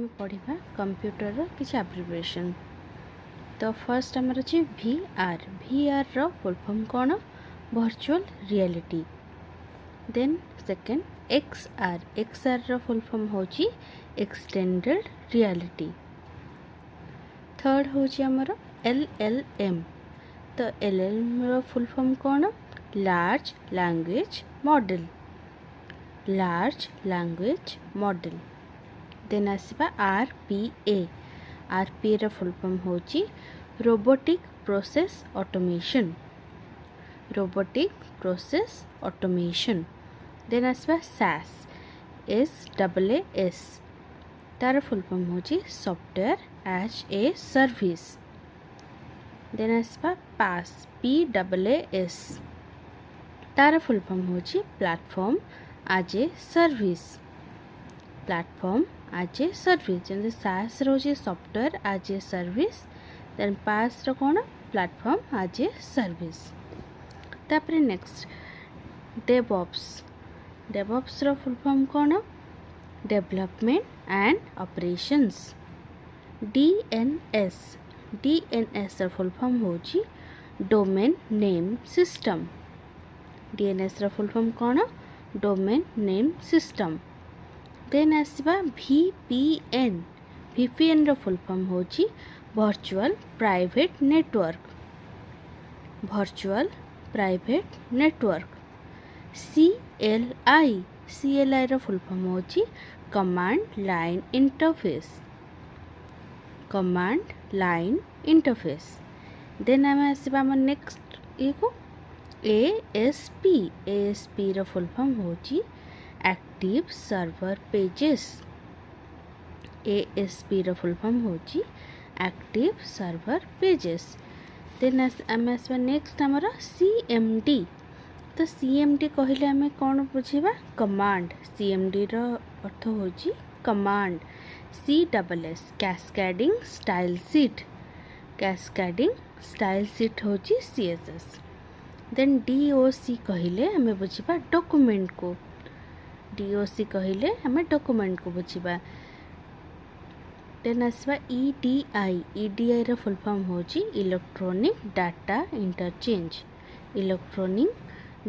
आम पढ़ा कंप्यूटर किसी एब्रिविएशन। तो फर्स्ट आमर अच्छे VR। VR रो फुल फॉर्म कौन? Virtual reality. Then second XR। XR रो फुल फॉर्म होची एक्सटेंडेड रियलिटी। थर्ड होची आमर LLM। तो LLM रो फुल फॉर्म कौन? Large language model. Large language model. Then आसवा RPA। RPA रो फुल फॉर्म होची robotic process automation. Robotic process automation. Then आसवा SAS। SAAS। तार फुल फॉर्म होची software as a service. Then आसवा PaaS। PaaS। तार full form होची platform as a service. Platform as a service. जैसे SaaS रोचे software as a service. Then PaaS रो कौन? Platform as a service. तापर नेक्स्ट DevOps। DevOps रो full form कौन? Development and operations. DNS। DNS रो full form होची domain name system. DNS रो फुल फॉर्म कौन? Domain name system. देन आसवा VPN। VPN रो फुल फॉर्म होची virtual private network. Virtual private network. CLI। CLI रो full form होची command line interface. Command line interface. Then आम आसवा next ये को ASP। ASP रो फुल फॉर्म होची एक्टिव सर्वर पेजेस। ASP रो फुल फॉर्म होची एक्टिव सर्वर पेजेस। देन आम आसवा नेक्स्ट आमर CMD। तो CMD कहले आम कौन बुझीबा? कमांड। CMD रो अर्थ होची command. CSS cascading style sheet. Cascading style sheet होची CSS। देन DOC कहले आम बुझीबा डॉक्यूमेंट को। DOC कहले आम डॉक्यूमेंट को बुझीबा। देन आसवा EDI। EDI रो फुल फॉर्म होची electronic data interchange. Electronic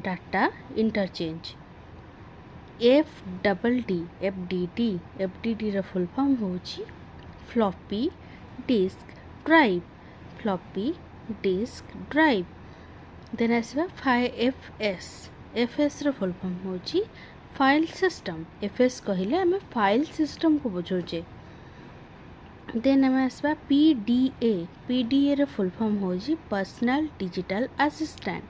data interchange. FDD। FDD। FDD रो फुल फॉर्म होची floppy disk drive. Floppy disk drive. Then आसवा FS। FS रो फुल फॉर्म होची फाइल सिस्टम। FS कहले आम फाइल सिस्टम को बुझौचे। देन आम आसवा PDA। PDA रो फुल फॉर्म होची personal digital assistant.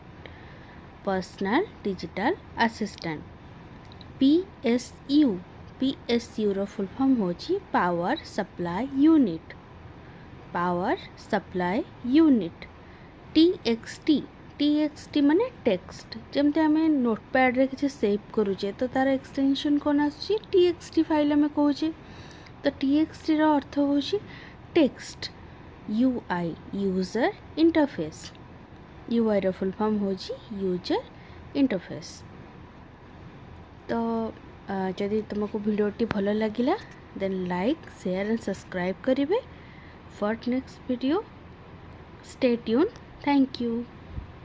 Personal digital assistant. PSU। PSU रो फुल फॉर्म होची power supply unit. Power supply unit. TXT। TXT माने टेक्स्ट। जमते आम नोटपैड रे किसी सेव करूचे तो तार एक्सटेंशन कौन आसुची? TXT फाइल आम कहूचे। तो TXT रो अर्थ होची text. UI। User interface. UI रो फुल फॉर्म होची यूजर इंटरफेस। तो जदि तुमको वीडियोटी भल लगिला then like share and subscribe करेंगे for next video. Stay tune. Thank you.